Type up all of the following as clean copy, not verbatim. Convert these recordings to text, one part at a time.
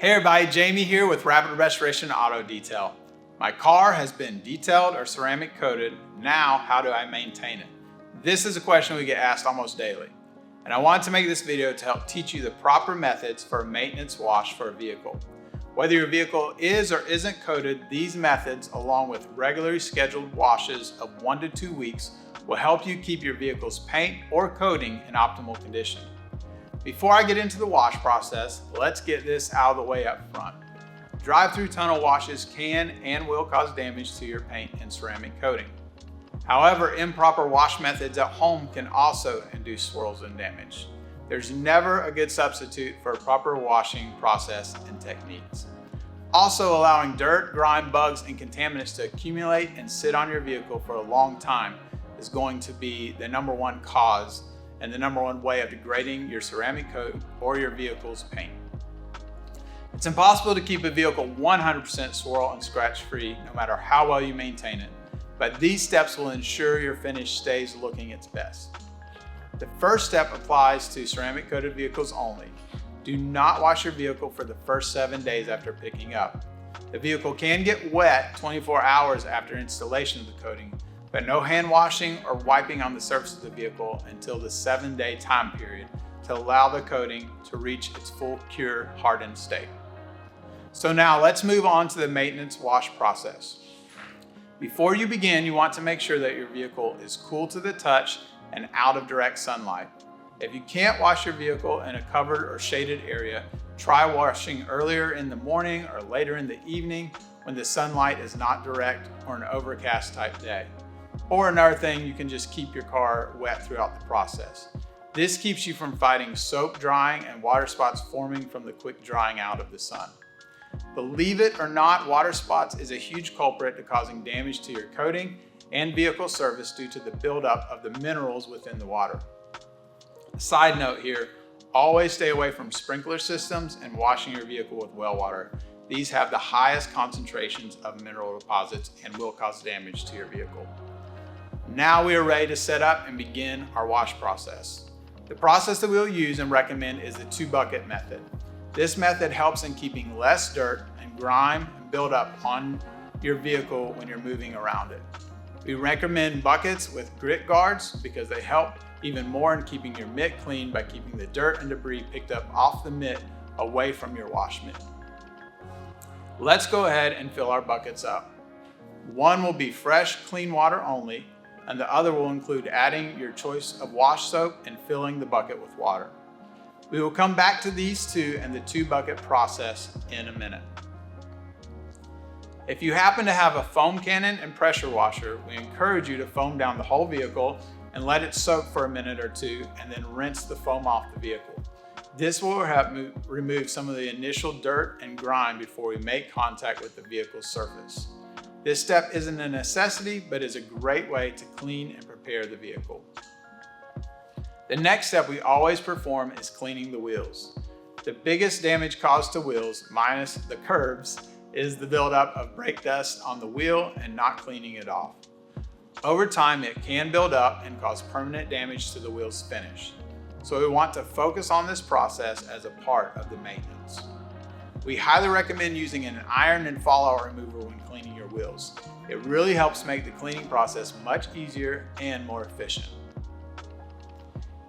Hey everybody, Jamie here with Rapid Restoration Auto Detail. My car has been detailed or ceramic coated. Now, how do I maintain it? This is a question we get asked almost daily. And I wanted to make this video to help teach you the proper methods for a maintenance wash for a vehicle. Whether your vehicle is or isn't coated, these methods, along with regularly scheduled washes of 1 to 2 weeks, will help you keep your vehicle's paint or coating in optimal condition. Before I get into the wash process, let's get this out of the way up front. Drive-through tunnel washes can and will cause damage to your paint and ceramic coating. However, improper wash methods at home can also induce swirls and damage. There's never a good substitute for a proper washing process and techniques. Also, allowing dirt, grime, bugs, and contaminants to accumulate and sit on your vehicle for a long time is going to be the #1 cause and the #1 way of degrading your ceramic coat or your vehicle's paint. It's impossible to keep a vehicle 100% swirl and scratch free no matter how well you maintain it, but these steps will ensure your finish stays looking its best. The first step applies to ceramic coated vehicles only. Do not wash your vehicle for the first 7 days after picking up. The vehicle can get wet 24 hours after installation of the coating, but no hand washing or wiping on the surface of the vehicle until the 7-day time period to allow the coating to reach its full cure hardened state. So now let's move on to the maintenance wash process. Before you begin, you want to make sure that your vehicle is cool to the touch and out of direct sunlight. If you can't wash your vehicle in a covered or shaded area, try washing earlier in the morning or later in the evening when the sunlight is not direct or an overcast type day. Or another thing, you can just keep your car wet throughout the process. This keeps you from fighting soap drying and water spots forming from the quick drying out of the sun. Believe it or not, water spots is a huge culprit to causing damage to your coating and vehicle surface due to the buildup of the minerals within the water. Side note here, always stay away from sprinkler systems and washing your vehicle with well water. These have the highest concentrations of mineral deposits and will cause damage to your vehicle. Now we are ready to set up and begin our wash process. The process that we'll use and recommend is the 2-bucket method. This method helps in keeping less dirt and grime and buildup on your vehicle when you're moving around it. We recommend buckets with grit guards because they help even more in keeping your mitt clean by keeping the dirt and debris picked up off the mitt away from your wash mitt. Let's go ahead and fill our buckets up. One will be fresh, clean water only, and the other will include adding your choice of wash soap and filling the bucket with water. We will come back to these two and the 2-bucket process in a minute. If you happen to have a foam cannon and pressure washer, we encourage you to foam down the whole vehicle and let it soak for a minute or two and then rinse the foam off the vehicle. This will help remove some of the initial dirt and grime before we make contact with the vehicle's surface. This step isn't a necessity, but is a great way to clean and prepare the vehicle. The next step we always perform is cleaning the wheels. The biggest damage caused to wheels, minus the curbs, is the buildup of brake dust on the wheel and not cleaning it off. Over time, it can build up and cause permanent damage to the wheel's finish. So we want to focus on this process as a part of the maintenance. We highly recommend using an iron and fallout remover when cleaning your wheels. It really helps make the cleaning process much easier and more efficient.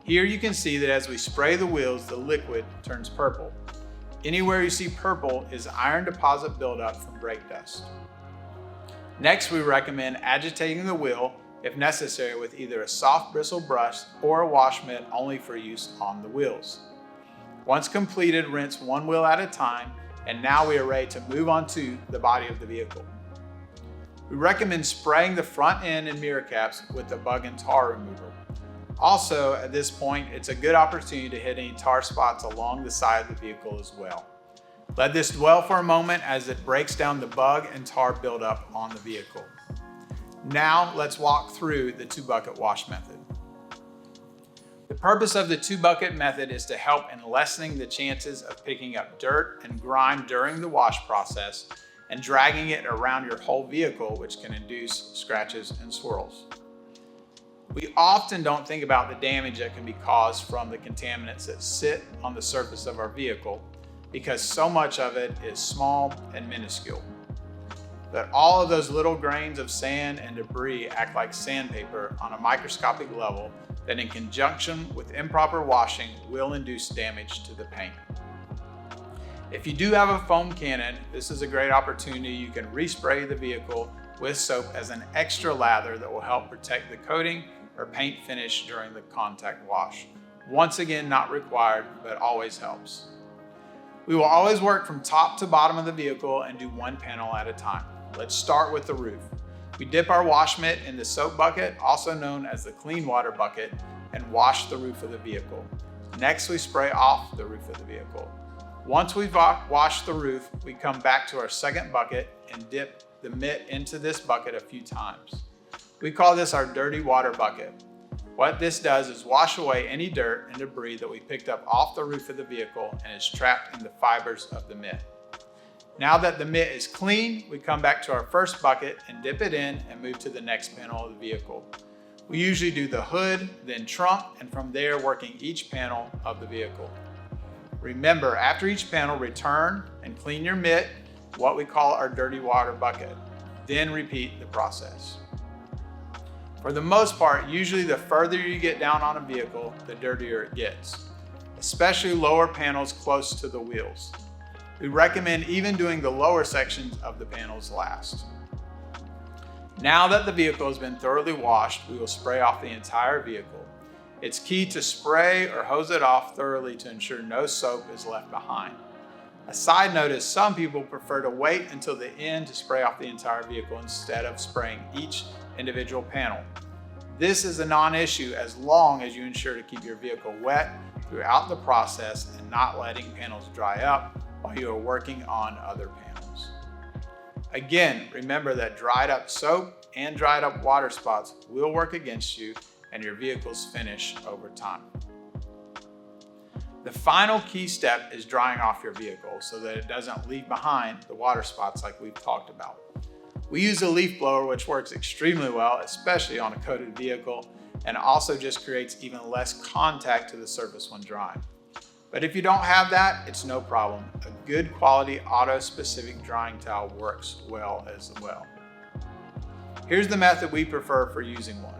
Here you can see that as we spray the wheels, the liquid turns purple. Anywhere you see purple is iron deposit buildup from brake dust. Next, we recommend agitating the wheel if necessary with either a soft bristle brush or a wash mitt only for use on the wheels. Once completed, rinse one wheel at a time, and now we are ready to move on to the body of the vehicle. We recommend spraying the front end and mirror caps with the bug and tar remover. Also, at this point, it's a good opportunity to hit any tar spots along the side of the vehicle as well. Let this dwell for a moment as it breaks down the bug and tar buildup on the vehicle. Now let's walk through the 2-bucket wash method. The purpose of the 2-bucket method is to help in lessening the chances of picking up dirt and grime during the wash process and dragging it around your whole vehicle, which can induce scratches and swirls. We often don't think about the damage that can be caused from the contaminants that sit on the surface of our vehicle, because so much of it is small and minuscule. But all of those little grains of sand and debris act like sandpaper on a microscopic level that, in conjunction with improper washing, will induce damage to the paint. If you do have a foam cannon, this is a great opportunity. You can respray the vehicle with soap as an extra lather that will help protect the coating or paint finish during the contact wash. Once again, not required, but always helps. We will always work from top to bottom of the vehicle and do one panel at a time. Let's start with the roof. We dip our wash mitt in the soap bucket, also known as the clean water bucket, and wash the roof of the vehicle. Next, we spray off the roof of the vehicle. Once we've washed the roof, we come back to our second bucket and dip the mitt into this bucket a few times. We call this our dirty water bucket. What this does is wash away any dirt and debris that we picked up off the roof of the vehicle and is trapped in the fibers of the mitt. Now that the mitt is clean, we come back to our first bucket and dip it in and move to the next panel of the vehicle. We usually do the hood, then trunk, and from there working each panel of the vehicle. Remember, after each panel, return and clean your mitt, what we call our dirty water bucket. Then repeat the process. For the most part, usually the further you get down on a vehicle, the dirtier it gets, especially lower panels close to the wheels. We recommend even doing the lower sections of the panels last. Now that the vehicle has been thoroughly washed, we will spray off the entire vehicle. It's key to spray or hose it off thoroughly to ensure no soap is left behind. A side note is some people prefer to wait until the end to spray off the entire vehicle instead of spraying each individual panel. This is a non-issue as long as you ensure to keep your vehicle wet throughout the process and not letting panels dry up while you are working on other panels. Again, remember that dried up soap and dried up water spots will work against you and your vehicle's finish over time. The final key step is drying off your vehicle so that it doesn't leave behind the water spots like we've talked about. We use a leaf blower, which works extremely well, especially on a coated vehicle, and also just creates even less contact to the surface when drying. But if you don't have that, it's no problem. A good quality auto-specific drying towel works well as well. Here's the method we prefer for using one.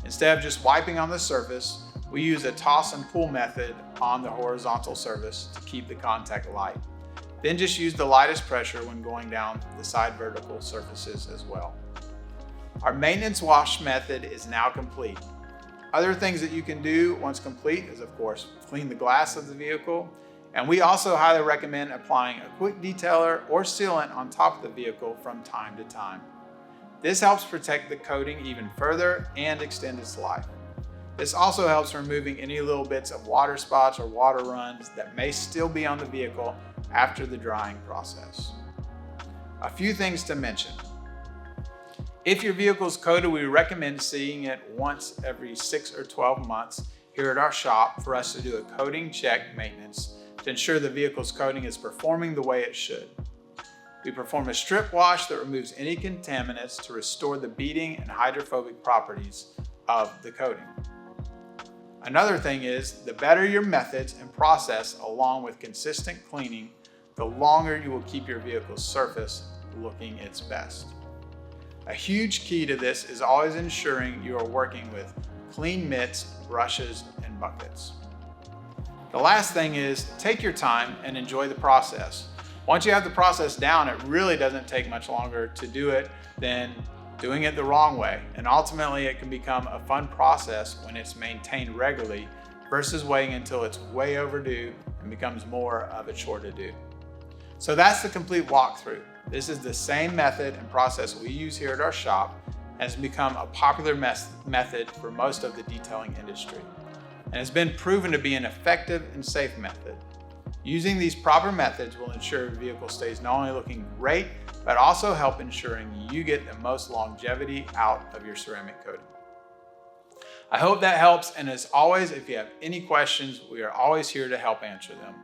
Instead of just wiping on the surface, we use a toss and pull method on the horizontal surface to keep the contact light. Then just use the lightest pressure when going down the side vertical surfaces as well. Our maintenance wash method is now complete. Other things that you can do once complete is, of course, clean the glass of the vehicle, and we also highly recommend applying a quick detailer or sealant on top of the vehicle from time to time. This helps protect the coating even further and extend its life. This also helps removing any little bits of water spots or water runs that may still be on the vehicle after the drying process. A few things to mention. If your vehicle is coated, we recommend seeing it once every 6 or 12 months here at our shop for us to do a coating check maintenance to ensure the vehicle's coating is performing the way it should. We perform a strip wash that removes any contaminants to restore the beading and hydrophobic properties of the coating. Another thing is, the better your methods and process along with consistent cleaning, the longer you will keep your vehicle's surface looking its best. A huge key to this is always ensuring you are working with clean mitts, brushes, and buckets. The last thing is, take your time and enjoy the process. Once you have the process down, it really doesn't take much longer to do it than doing it the wrong way. And ultimately, it can become a fun process when it's maintained regularly versus waiting until it's way overdue and becomes more of a chore to do. So that's the complete walkthrough. This is the same method and process we use here at our shop and has become a popular method for most of the detailing industry. And has been proven to be an effective and safe method. Using these proper methods will ensure your vehicle stays not only looking great, but also help ensuring you get the most longevity out of your ceramic coating. I hope that helps, and as always, if you have any questions, we are always here to help answer them.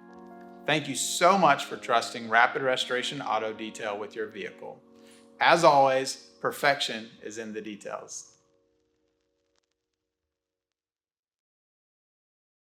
Thank you so much for trusting Rapid Restoration Auto Detail with your vehicle. As always, perfection is in the details.